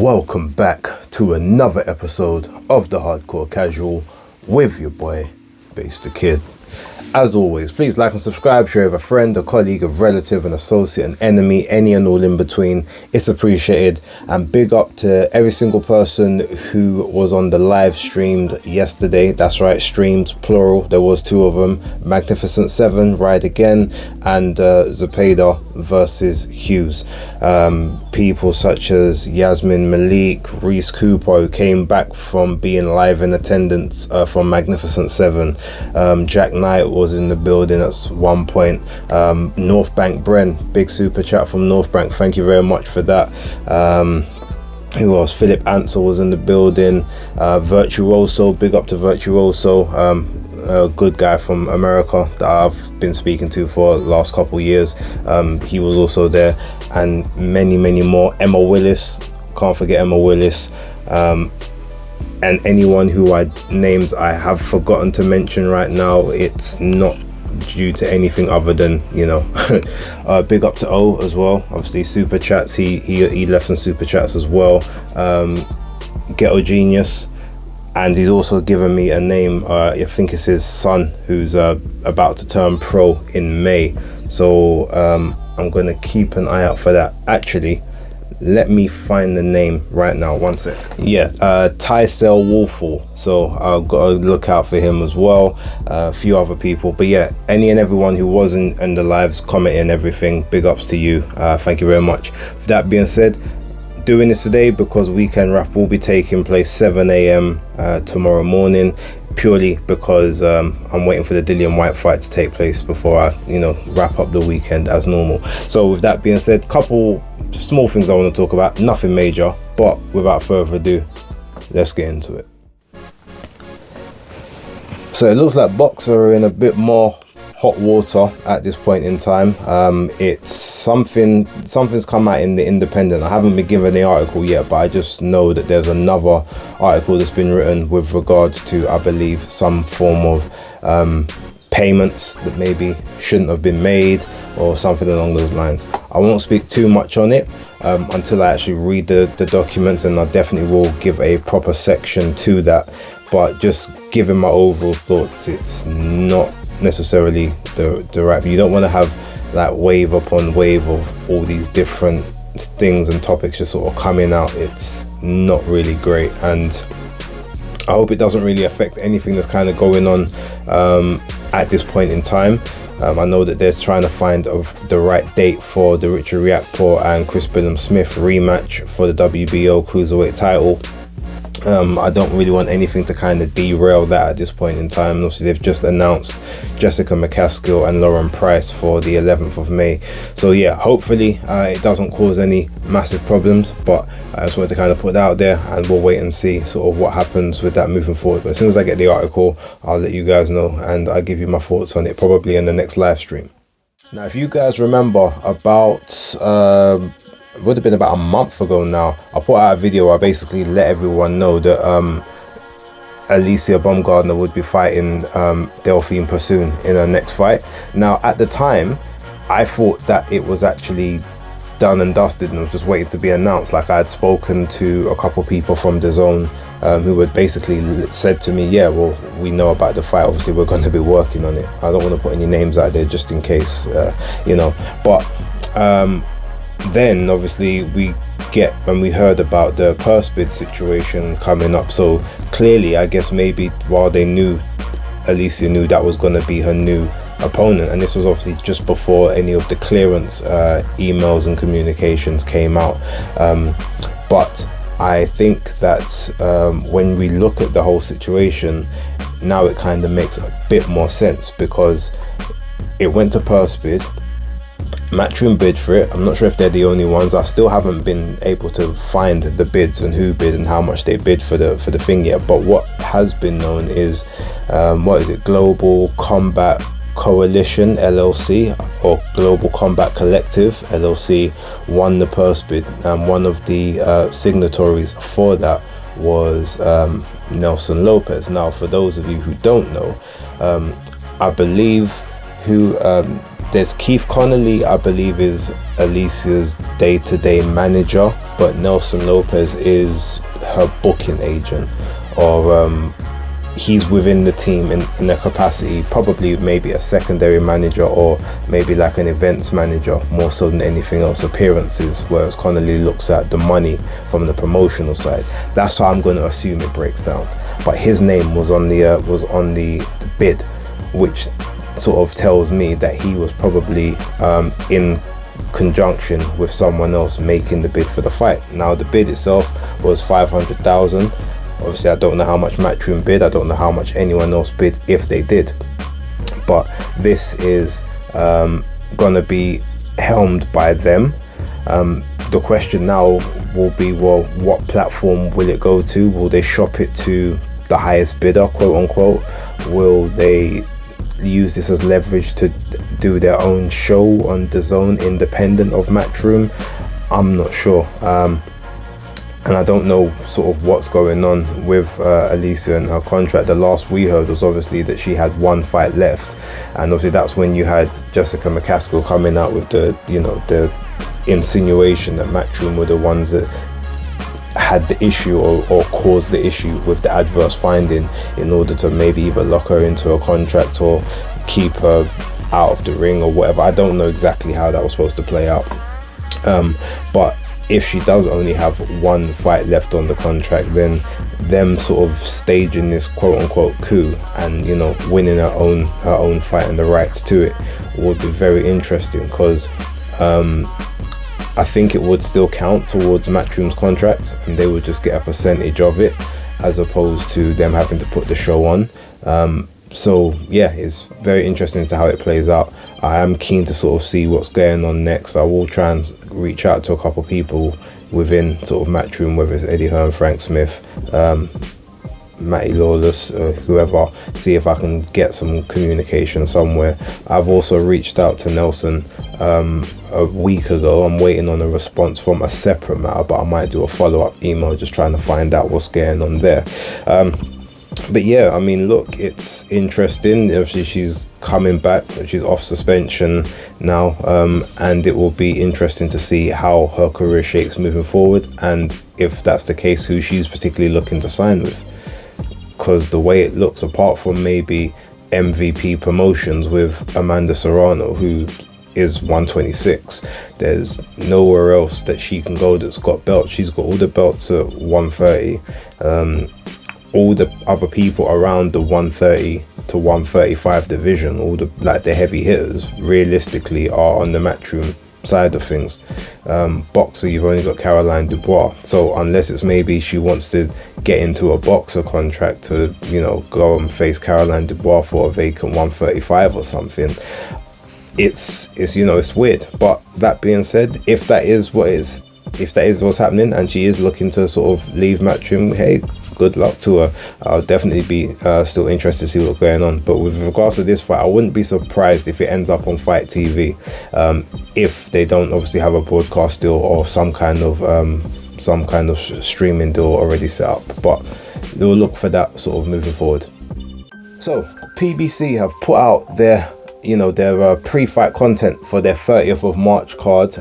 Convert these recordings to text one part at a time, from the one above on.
Welcome back to another episode of The Hardcore Casual with your boy, Bass the Kid. As always, please like and subscribe, share with a friend, a colleague, a relative, an associate, an enemy, any and all in between. It's appreciated. And big up to every single person who was on the live streamed yesterday. That's right, streams, plural. There was two of them. Magnificent Seven, Ride Again, and Zepeda versus Hughes. People such as Yasmin Malik, Reese Cooper, who came back from being live in attendance from Magnificent Seven. Jack Knight was in the building at one point. North Bank Bren, big super chat from North Bank, thank you very much for that. Who else? Philip Ansel was in the building. Virtuoso, big up to Virtuoso, a good guy from America that I've been speaking to for the last couple of years. He was also there, and many more. Emma Willis, can't forget Emma Willis. And anyone who names I have forgotten to mention right now, it's not due to anything other than, you know, big up to O as well. Obviously super chats, he left some super chats as well. Ghetto Genius, and he's also given me a name. I think it's his son, who's about to turn pro in May, so I'm gonna keep an eye out for that. Actually, let me find the name right now, one sec. Yeah, Tysel Wolfall, so I've got to look out for him as well. A few other people, but yeah, any and everyone who wasn't in the lives commenting everything, big ups to you. Thank you very much. That being said, doing this today because weekend wrap will be taking place 7 a.m. Tomorrow morning, purely because I'm waiting for the Dillian White fight to take place before I, wrap up the weekend as normal. So with that being said, couple small things I want to talk about, nothing major, but without further ado, let's get into it. So it looks like Boxer are in a bit more hot water at this point in time. It's something's come out in the Independent. I haven't been given the article yet, but I just know that there's another article that's been written with regards to, I believe, some form of payments that maybe shouldn't have been made or something along those lines. I won't speak too much on it until I actually read the documents, and I definitely will give a proper section to that. But just giving my overall thoughts, it's not necessarily the right. You don't want to have that wave upon wave of all these different things and topics just sort of coming out. It's not really great, and I hope it doesn't really affect anything that's kind of going on at this point in time. I know that they're trying to find the right date for the Richard Riakporhe and Chris Billam-Smith rematch for the WBO Cruiserweight title. I don't really want anything to kind of derail that at this point in time. And obviously they've just announced Jessica McCaskill and Lauren Price for the 11th of May. So yeah, hopefully it doesn't cause any massive problems, but I just wanted to kind of put that out there, and we'll wait and see sort of what happens with that moving forward. But as soon as I get the article, I'll let you guys know, and I'll give you my thoughts on it probably in the next live stream. Now, if you guys remember, about it would have been about a month ago now, I put out a video where I basically let everyone know that Alycia Baumgardner would be fighting Delphine Pursoon in her next fight. Now, at the time, I thought that it was actually done and dusted and was just waiting to be announced. Like, I had spoken to a couple people from the zone who had basically said to me, yeah, well, we know about the fight, obviously we're going to be working on it. I don't want to put any names out there just in case, but then obviously when we heard about the purse bid situation coming up, so clearly I guess maybe while Alycia knew that was going to be her new opponent, and this was obviously just before any of the clearance emails and communications came out, but I think that when we look at the whole situation now, it kind of makes a bit more sense, because it went to purse bid. Matchroom bid for it. I'm not sure if they're the only ones. I still haven't been able to find the bids and who bid and how much they bid for the thing yet. But what has been known is Global Combat Coalition LLC or Global Combat Collective LLC won the purse bid, and one of the signatories for that was Nelson Lopez. Now, for those of you who don't know, I believe who there's Keith Connolly, I believe, is Alycia's day-to-day manager, but Nelson Lopez is her booking agent, or he's within the team in a capacity, probably maybe a secondary manager, or maybe like an events manager, more so than anything else, appearances, whereas Connolly looks at the money from the promotional side. That's how I'm going to assume it breaks down. But his name was on the bid, which sort of tells me that he was probably in conjunction with someone else making the bid for the fight. Now the bid itself was 500,000. Obviously I don't know how much Matchroom bid, I don't know how much anyone else bid, if they did, but this is gonna be helmed by them. The question now will be, well, what platform will it go to? Will they shop it to the highest bidder, quote unquote? Will they use this as leverage to do their own show on DAZN independent of Matchroom? I'm not sure. And I don't know sort of what's going on with Alycia and her contract. The last we heard was obviously that she had one fight left, and obviously that's when you had Jessica McCaskill coming out with the insinuation that Matchroom were the ones that had the issue or caused the issue with the adverse finding, in order to maybe either lock her into a contract or keep her out of the ring or whatever. I don't know exactly how that was supposed to play out, but if she does only have one fight left on the contract, then them sort of staging this quote unquote coup and winning her own fight and the rights to it would be very interesting, because I think it would still count towards Matchroom's contract and they would just get a percentage of it, as opposed to them having to put the show on. So yeah, it's very interesting to how it plays out. I am keen to sort of see what's going on next. I will try and reach out to a couple people within sort of Matchroom, whether it's Eddie Hearn, Frank Smith, Matty Lawless, whoever, see if I can get some communication somewhere. I've also reached out to Nelson a week ago. I'm waiting on a response from a separate matter, but I might do a follow-up email just trying to find out what's going on there. But yeah, I mean, look, it's interesting. Obviously she's coming back, she's off suspension now, and it will be interesting to see how her career shapes moving forward, and if that's the case, who she's particularly looking to sign with. Because the way it looks, apart from maybe MVP Promotions with Amanda Serrano, who is 126, there's nowhere else that she can go that's got belts. She's got all the belts at 130. All the other people around the 130 to 135 division, all the heavy hitters, realistically are on the Matchroom side of things. Boxer, you've only got Caroline Dubois, so unless it's maybe she wants to get into a boxer contract to go and face Caroline Dubois for a vacant 135 or something, it's weird. But that being said, if that is what's happening and she is looking to sort of leave Matchroom, hey, good luck to her. I'll definitely be still interested to see what's going on. But with regards to this fight, I wouldn't be surprised if it ends up on Fight TV, if they don't obviously have a broadcast deal or some kind of streaming deal already set up. But we'll look for that sort of moving forward. So PBC have put out their pre-fight content for their 30th of March card.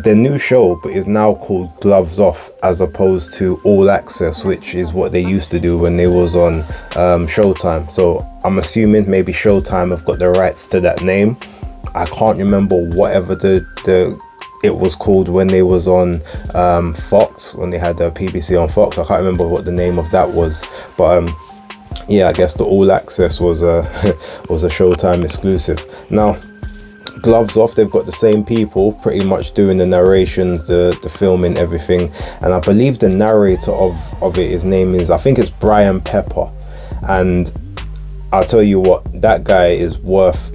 Their new show is now called Gloves Off, as opposed to All Access, which is what they used to do when they was on Showtime. So I'm assuming maybe Showtime have got the rights to that name. I can't remember whatever it was called when they was on Fox, when they had the PBC on Fox. I can't remember what the name of that was, but yeah, I guess the All Access was a Showtime exclusive. Now, Gloves Off, they've got the same people pretty much doing the narrations, the filming, everything, and I believe the narrator of it, his name is, I think it's Brian Pepper, and I'll tell you what, that guy is worth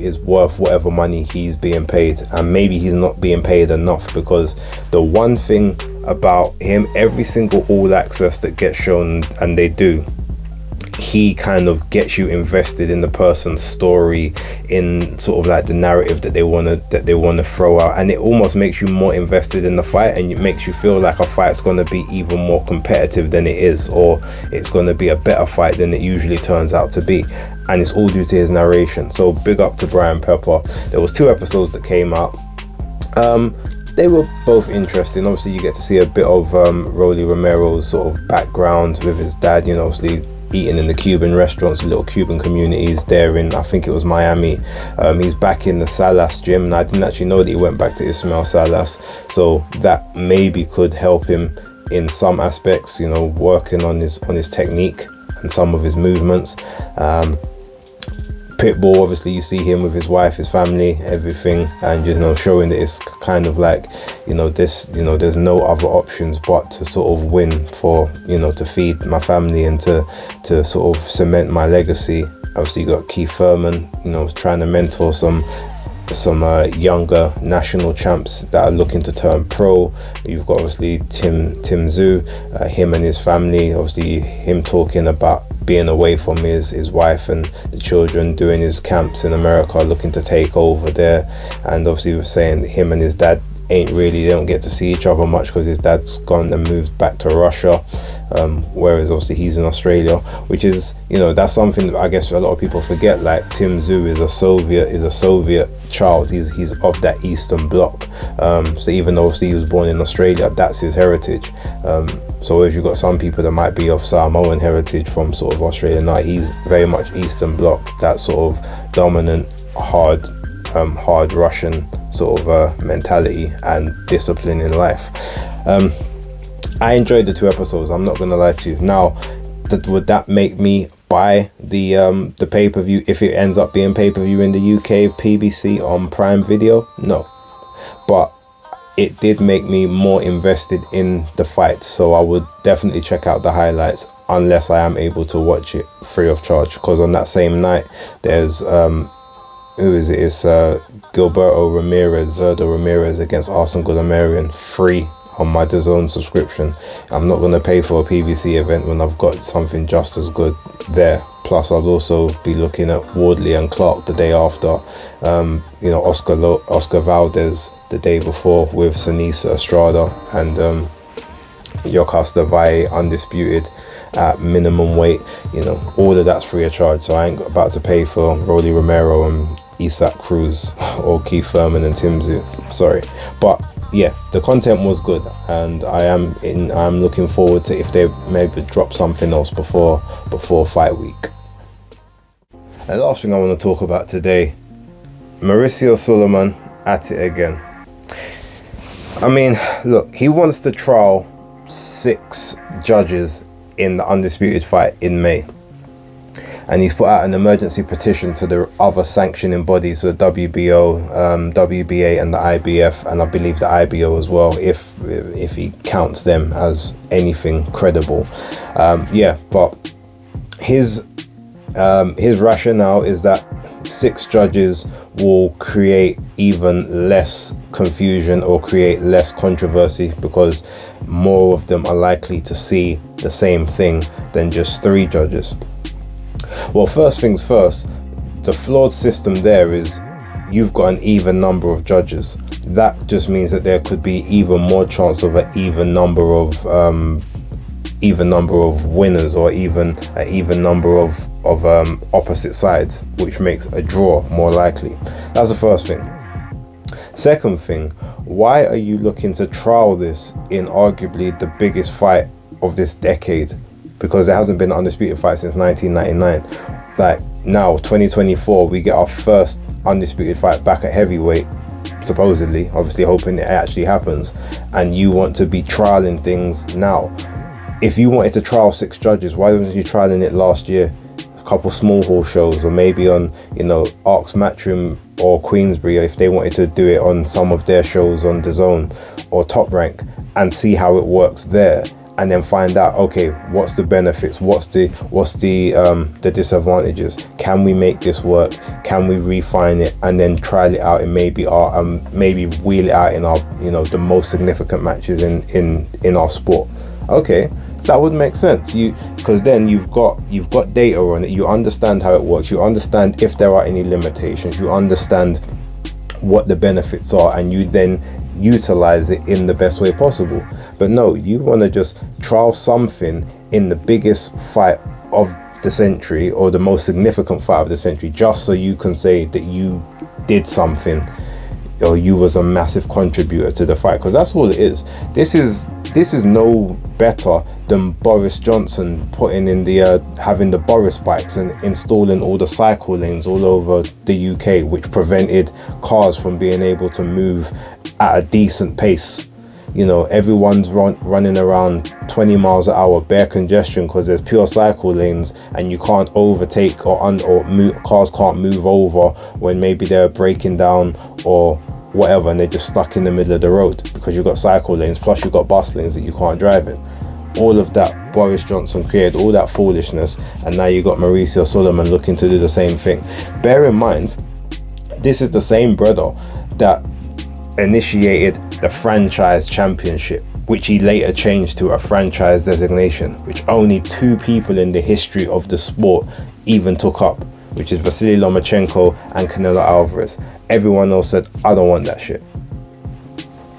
whatever money he's being paid, and maybe he's not being paid enough, because the one thing about him, every single All Access that gets shown, and they do, he kind of gets you invested in the person's story, in sort of like the narrative that they want to throw out, and it almost makes you more invested in the fight, and it makes you feel like a fight's going to be even more competitive than it is, or it's going to be a better fight than it usually turns out to be. And it's all due to his narration. So big up to Brian Pepper. There was 2 episodes that came out. They were both interesting. Obviously you get to see a bit of Rolly Romero's sort of background with his dad, you know, obviously eating in the Cuban restaurants, little Cuban communities there in, I think it was Miami. He's back in the Salas gym, and I didn't actually know that he went back to Ismail Salas, so that maybe could help him in some aspects, you know, working on his technique and some of his movements. Pitbull, obviously you see him with his wife, his family, everything, and, you know, showing that it's kind of like, you know, this, you know, there's no other options but to sort of win for, you know, to feed my family and to sort of cement my legacy. Obviously you got Keith Thurman, you know, trying to mentor some younger national champs that are looking to turn pro. You've got obviously Tim Tszyu, him and his family, obviously him talking about being away from his wife and the children, doing his camps in America, looking to take over there. And obviously he was saying that him and his dad they don't get to see each other much because his dad's gone and moved back to Russia, whereas obviously he's in Australia, which is, you know, that's something that I guess a lot of people forget. Like Tim Tszyu is a Soviet child. He's of that Eastern Bloc, so even though obviously he was born in Australia, that's his heritage. So if you've got some people that might be of Samoan heritage from sort of Australia, no, he's very much Eastern Bloc, that sort of dominant, hard Russian sort of mentality and discipline in life. I enjoyed the 2 episodes, I'm not gonna lie to you. Now, would that make me buy the pay-per-view if it ends up being pay-per-view in the UK, PBC on Prime Video? No, but it did make me more invested in the fight, so I would definitely check out the highlights unless I am able to watch it free of charge, because on that same night there's who is it? It's Zurdo Ramirez against Arsene Gulamarian, free on my DAZN subscription. I'm not going to pay for a PBC event when I've got something just as good there. Plus I'll also be looking at Wardley and Clark the day after, you know, Oscar Valdez the day before with Sinisa Estrada, and Yokasta Valle undisputed at minimum weight. You know, all of that's free of charge, so I ain't about to pay for Rolly Romero and Isaac Cruz or Keith Thurman and Tim Tszyu, sorry. But yeah, the content was good, and I'm looking forward to if they maybe drop something else before fight week. The last thing I want to talk about today, Mauricio Sulaimán at it again. I mean, look, he wants to trial 6 judges in the undisputed fight in May, and he's put out an emergency petition to the other sanctioning bodies, so the WBO, WBA and the IBF, and I believe the IBO as well, if he counts them as anything credible. Yeah, but his rationale is that 6 judges will create even less confusion or create less controversy, because more of them are likely to see the same thing than just 3 judges. Well, first things first, the flawed system there is you've got an even number of judges. That just means that there could be even more chance of an even number of winners, or even an even number of opposite sides, which makes a draw more likely. That's the first thing. Second thing, why are you looking to trial this in arguably the biggest fight of this decade? Because there hasn't been an undisputed fight since 1999. Like, now 2024, we get our first undisputed fight back at heavyweight, supposedly, obviously hoping it actually happens, and you want to be trialing things now. If you wanted to trial 6 judges, why wasn't you trialing it last year? A couple small hall shows, or maybe on, you know, Arcs Matchroom or Queensbury, if they wanted to do it on some of their shows on DAZN or Top Rank, and see how it works there, and then find out, okay, what's the benefits, what's the disadvantages, can we make this work, can we refine it, and then trial it out in maybe wheel it out in our, you know, the most significant matches in our sport. Okay, That would make sense. Because then you've got data on it. You understand how it works. You understand if there are any limitations. You understand what the benefits are, and you then utilize it in the best way possible. But no, you want to just trial something in the biggest fight of the century, or the most significant fight of the century, just so you can say that you did something, or you was a massive contributor to the fight. Because that's all it is. This is no better than Boris Johnson putting in the having the Boris bikes and installing all the cycle lanes all over the UK, which prevented cars from being able to move at a decent pace. You know, everyone's running around 20 miles an hour, bare congestion, because there's pure cycle lanes, and you can't overtake or move, cars can't move over when maybe they're breaking down or whatever, and they're just stuck in the middle of the road because you've got cycle lanes, plus you've got bus lanes that you can't drive in. All of that Boris Johnson created, all that foolishness, and now you got Mauricio Sulaimán looking to do the same thing. Bear in mind, this is the same brother that initiated the franchise championship, which he later changed to a franchise designation, which only 2 people in the history of the sport even took up, which is Vasily Lomachenko and Canelo Alvarez. Everyone else said, I don't want that shit.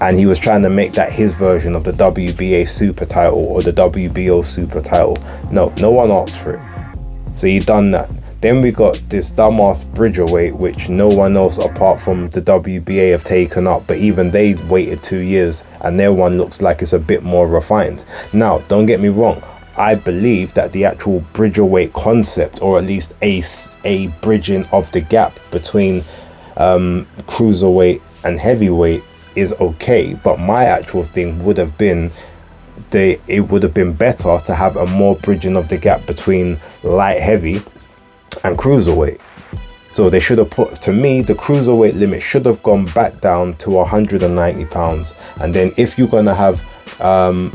And he was trying to make that his version of the WBA super title or the WBO super title. No one asked for it. So he done that. Then we got this dumbass Bridgerweight, which no one else apart from the WBA have taken up, but even they waited 2 years, and their one looks like it's a bit more refined. Now, don't get me wrong, I believe that the actual Bridgerweight concept, or at least a bridging of the gap between cruiserweight and heavyweight, is okay, but my actual thing would have been it would have been better to have a more bridging of the gap between light heavy and cruiserweight. So they should have put, to me, the cruiserweight limit should have gone back down to 190 pounds, and then if you're gonna have the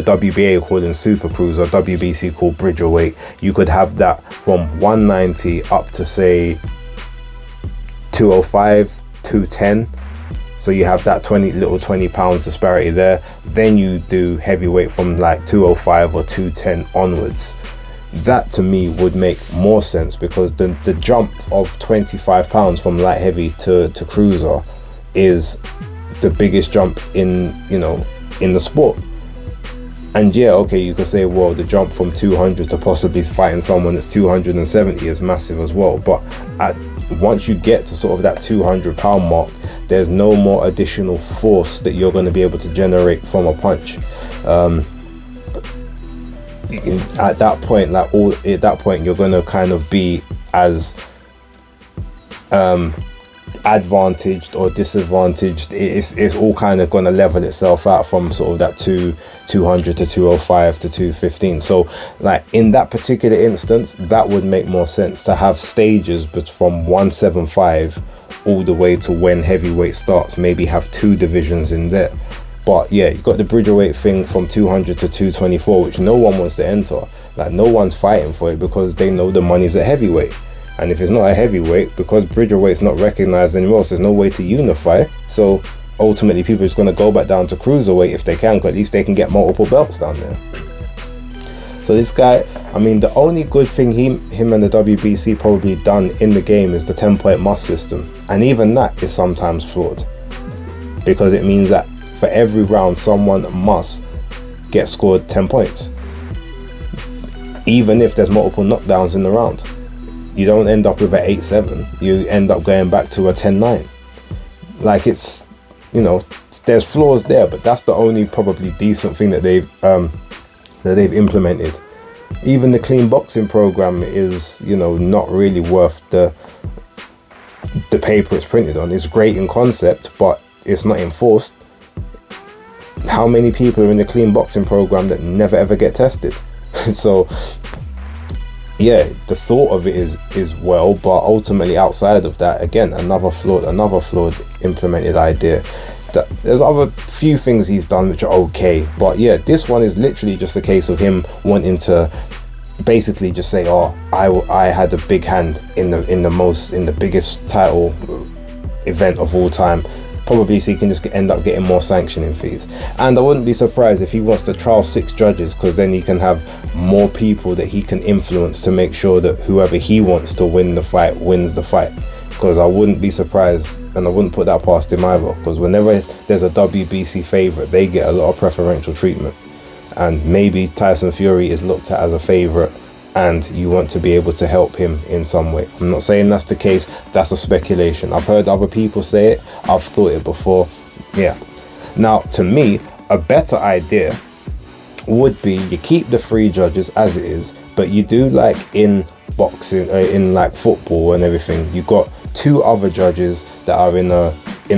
WBA calling super cruiser, WBC called Bridgerweight, you could have that from 190 up to say 205, 210. So you have that 20 pounds disparity there. Then you do heavyweight from like 205 or 210 onwards. That to me would make more sense, because the jump of 25 pounds from light heavy to cruiser is the biggest jump in the sport. And yeah, okay, you could say, well, the jump from 200 to possibly fighting someone that's 270 is massive as well. But once you get to sort of that 200 pound mark, there's no more additional force that you're going to be able to generate from a punch. At that point, you're going to kind of be as advantaged or disadvantaged. It's all kind of going to level itself out from sort of that 200 to 205 to 215. So like in that particular instance, that would make more sense to have stages, but from 175 all the way to when heavyweight starts, maybe have 2 divisions in there. But yeah, you got the Bridgerweight thing from 200 to 224, which no one wants to enter. Like no one's fighting for it because they know the money's at heavyweight. And if it's not a heavyweight, because Bridgerweight's not recognized anymore, so there's no way to unify. So ultimately people are just going to go back down to cruiserweight if they can, because at least they can get multiple belts down there. So this guy, I mean, the only good thing him and the WBC probably done in the game is the 10-point must system. And even that is sometimes flawed, because it means that for every round someone must get scored 10 points. Even if there's multiple knockdowns in the round. You don't end up with an 8-7. You end up going back to a 10-9. Like it's, there's flaws there, but that's the only probably decent thing that they've implemented. Even the clean boxing program is, not really worth the paper it's printed on. It's great in concept, but it's not enforced. How many people are in the clean boxing program that never ever get tested? So yeah, the thought of it is well, but ultimately outside of that, again, another flawed implemented idea. There's other few things he's done which are okay, but yeah, this one is literally just a case of him wanting to basically just say, oh, I had a big hand in the biggest title event of all time. probably so he can just end up getting more sanctioning fees. And I wouldn't be surprised if he wants to trial 6 judges, because then he can have more people that he can influence to make sure that whoever he wants to win the fight wins the fight. Because I wouldn't be surprised, and I wouldn't put that past him either, because whenever there's a WBC favourite, they get a lot of preferential treatment. And maybe Tyson Fury is looked at as a favourite, and you want to be able to help him in some way. I'm not saying that's the case, that's a speculation. I've heard other people say it, I've thought it before. Yeah. Now, to me, a better idea would be you keep the 3 judges as it is, but you do like in boxing, in like football and everything, you got 2 other judges that are in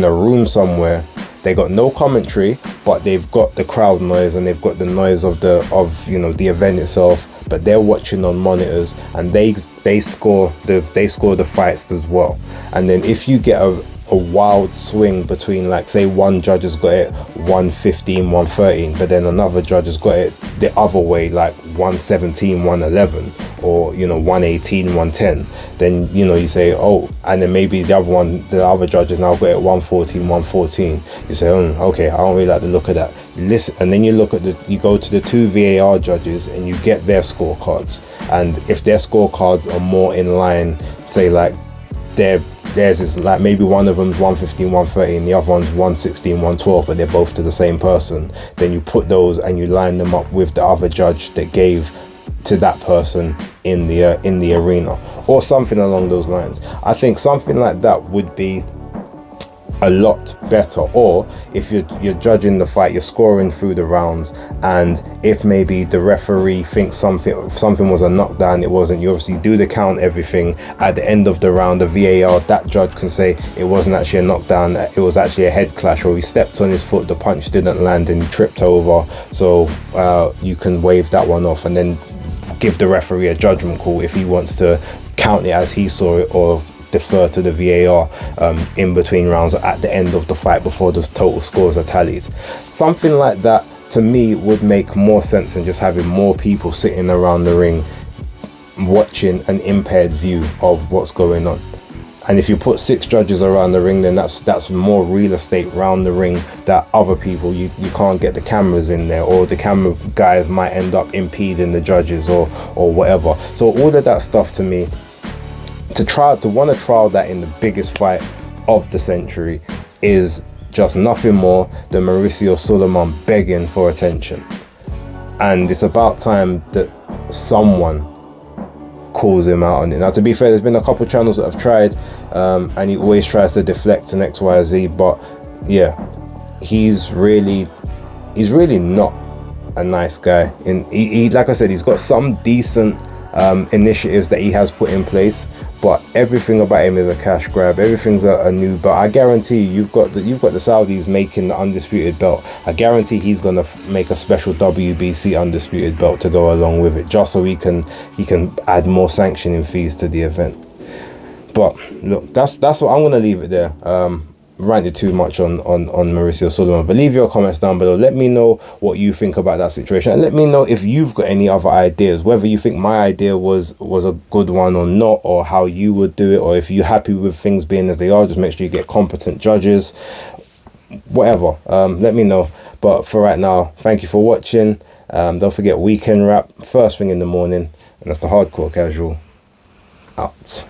a room somewhere. They got no commentary, but they've got the crowd noise and they've got the noise of the event itself, but they're watching on monitors, and they score the fights as well. And then if you get a wild swing between, like, say one judge has got it 115, 113, but then another judge has got it the other way, like 117, 111, or 118, 110, then you say, oh, and then maybe the other judge has now got it 114, 114. You say, oh, okay, I don't really like the look of that. Listen, and then you go to the 2 VAR judges and you get their scorecards, and if their scorecards are more in line, say like theirs is like maybe one of them's 115, 113, the other one's 116, 112, but they're both to the same person, then you put those and you line them up with the other judge that gave to that person in the arena, or something along those lines. I think something like that would be a lot better. Or if you're judging the fight, you're scoring through the rounds, and if maybe the referee thinks something was a knockdown, it wasn't, you obviously do the count, everything. At the end of the round, the VAR, that judge can say it wasn't actually a knockdown, it was actually a head clash, or he stepped on his foot, the punch didn't land and he tripped over, so you can waive that one off, and then give the referee a judgment call if he wants to count it as he saw it, or defer to the VAR in between rounds or at the end of the fight before the total scores are tallied. Something like that to me would make more sense than just having more people sitting around the ring watching an impaired view of what's going on. And if you put 6 judges around the ring, then that's more real estate around the ring that other people, you can't get the cameras in there, or the camera guys might end up impeding the judges or whatever. So all of that stuff, to me, to want to trial that in the biggest fight of the century is just nothing more than Mauricio Sulaimán begging for attention. And it's about time that someone calls him out on it. Now, to be fair, there's been a couple channels that have tried, and he always tries to deflect an XYZ, but yeah, he's really not a nice guy. And he like I said, he's got some decent initiatives that he has put in place, but everything about him is a cash grab. Everything's a new belt. I guarantee you've got the Saudis making the undisputed belt. I guarantee he's gonna make a special WBC undisputed belt to go along with it, just so he can add more sanctioning fees to the event. But look, that's what I'm gonna leave it there. Ranted too much on Mauricio Sulaimán, but leave your comments down below. Let me know what you think about that situation, and let me know if you've got any other ideas, whether you think my idea was a good one or not, or how you would do it, or if you're happy with things being as they are. Just make sure you get competent judges, whatever. Let me know. But for right now, thank you for watching. Don't forget, weekend wrap first thing in the morning, and that's the Hardcore Casual out.